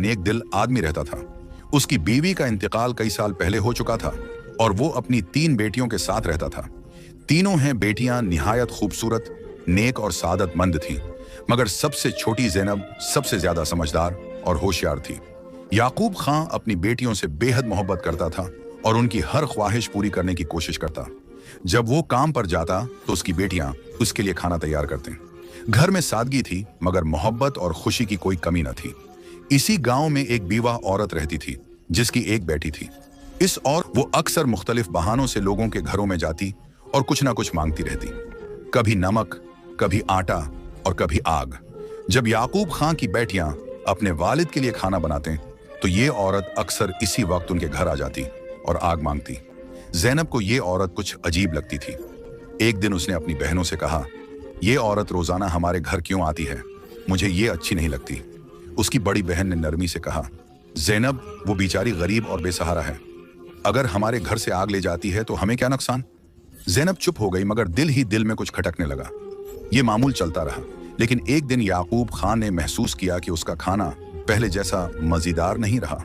नेक दिल आदमी रहता था। उसकी बीवी का इंतकाल कई साल पहले हो चुका था और वो अपनी 3 बेटियों के साथ रहता था। तीनों हैं बेटियां निहायत खूबसूरत, नेक और सादतमंद थीं, मगर सबसे छोटी ज़ैनब सबसे ज्यादा समझदार और होशियार थी। याकूब खां अपनी बेटियों से बेहद मोहब्बत करता था और उनकी हर ख्वाहिश पूरी करने की कोशिश करता। जब वो काम पर जाता तो उसकी बेटियां उसके लिए खाना तैयार करते। घर में सादगी थी, मगर मोहब्बत और खुशी की कोई कमी न थी। इसी गांव में एक बीवा औरत रहती थी जिसकी एक बेटी थी। वो अक्सर मुख्तलिफ बहानों से लोगों के घरों में जाती और कुछ ना कुछ मांगती रहती, कभी नमक, कभी आटा और कभी आग। जब याकूब खां की बेटियां अपने वालिद के लिए खाना बनाते तो ये औरत अक्सर इसी वक्त उनके घर आ जाती और आग मांगती। ज़ैनब को ये औरत कुछ अजीब लगती थी। एक दिन उसने अपनी बहनों से कहा, ये औरत रोजाना हमारे घर क्यों आती है? मुझे ये अच्छी नहीं लगती। उसकी बड़ी बहन ने नरमी से कहा, ज़ैनब, वो बेचारी गरीब और बेसहारा है। अगर हमारे घर से आग ले जाती है तो हमें क्या नुकसान? ज़ैनब चुप हो गई, मगर दिल ही दिल में कुछ खटकने लगा। ये मामूल चलता रहा, लेकिन एक दिन याकूब खां ने महसूस किया कि उसका खाना पहले जैसा मज़ेदार नहीं रहा।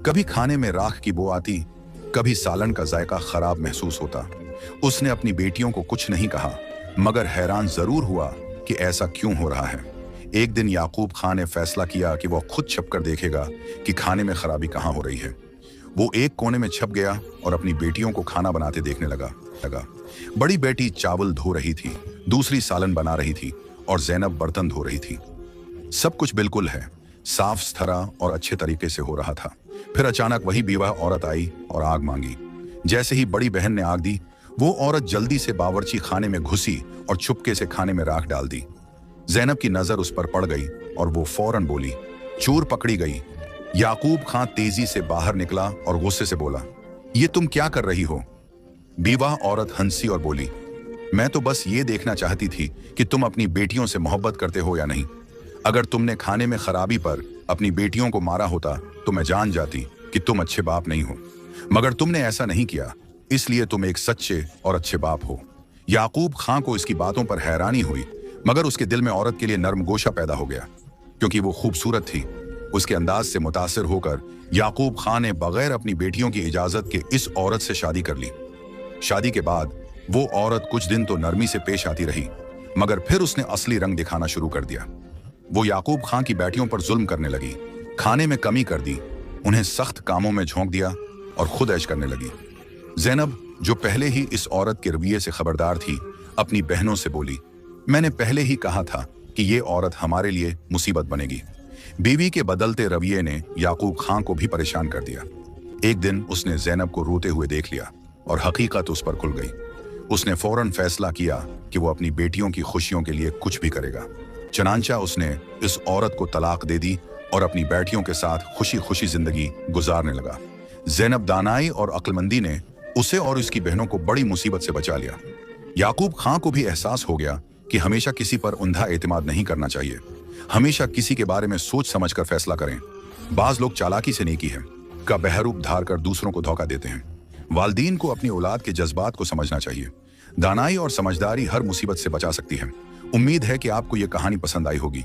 कभी खाने में राख की बू आती, कभी सालन का जायका खराब महसूस होता। उसने अपनी बेटियों को कुछ नहीं कहा, मगर हैरान जरूर हुआ कि ऐसा क्यों हो रहा है। एक दिन याकूब खां ने फैसला किया कि वो खुद छपकर देखेगा कि खाने में खराबी कहाँ हो रही है। वो एक कोने में छप गया और अपनी बेटियों को खाना बनाते देखने लगा। बड़ी बेटी चावल धो रही थी, दूसरी सालन बना रही थी और ज़ैनब बर्तन धो रही थी। सब कुछ बिल्कुल है साफ सुथरा और अच्छे तरीके से हो रहा था। फिर अचानक वही बीवा औरत आई और आग मांगी। जैसे ही बड़ी बहन ने आग दी, वो औरत जल्दी से बावर्ची खाने में घुसी और चुपके से खाने में राख डाल दी। ज़ैनब की नजर उस पर पड़ गई और वो फौरन बोली, चोर पकड़ी गई। याकूब खां तेजी से बाहर निकला और गुस्से से बोला, ये तुम क्या कर रही हो? बीवा औरत हंसी और बोली, मैं तो बस ये देखना चाहती थी कि तुम अपनी बेटियों से मोहब्बत करते हो या नहीं। अगर तुमने खाने में खराबी पर अपनी बेटियों को मारा होता तो मैं जान जाती कि तुम अच्छे बाप नहीं हो, मगर तुमने ऐसा नहीं किया, इसलिए तुम एक सच्चे और अच्छे बाप हो। याकूब खां को इसकी बातों पर हैरानी हुई, मगर उसके दिल में औरत के लिए नर्म गोशा पैदा हो गया, क्योंकि वो खूबसूरत थी। उसके अंदाज से मुतासिर होकर याकूब खां ने बगैर अपनी बेटियों की इजाजत के इस औरत से शादी कर ली। शादी के बाद वो औरत कुछ दिन तो नरमी से पेश आती रही, मगर फिर उसने असली रंग दिखाना शुरू कर दिया। वो याकूब खां की बेटियों पर जुल्म करने लगी, खाने में कमी कर दी, उन्हें सख्त कामों में झोंक दिया और खुद ऐश करने लगी। ज़ैनब, जो पहले ही इस औरत के रवैये से खबरदार थी, अपनी बहनों से बोली, मैंने पहले ही कहा था कि ये औरत हमारे लिए मुसीबत बनेगी। बीवी के बदलते रवैये ने याकूब खां को भी परेशान कर दिया। एक दिन उसने ज़ैनब को रोते हुए देख लिया और हकीकत उस पर खुल गई। उसने फौरन फैसला किया कि वो अपनी बेटियों की खुशियों के लिए कुछ भी करेगा। चनांचा उसने इस औरत को तलाक दे दी और अपनी बेटियों के साथ खुशी खुशी जिंदगी गुजारने लगा। ज़ैनब दानाई और अक्लमंदी ने उसे और उसकी बहनों को बड़ी मुसीबत से बचा लिया। याकूब खां को भी एहसास हो गया कि हमेशा किसी पर अंधा एतमाद नहीं करना चाहिए। हमेशा किसी के बारे में सोच समझ कर फैसला करें। बाज लोग चालाकी से नेकी है का बहरूप धार कर दूसरों को धोखा देते हैं। वालदीन को अपनी औलाद के जज्बात को समझना चाहिए। दानाई और समझदारी हर मुसीबत से बचा सकती है। उम्मीद है कि आपको ये कहानी पसंद आई होगी।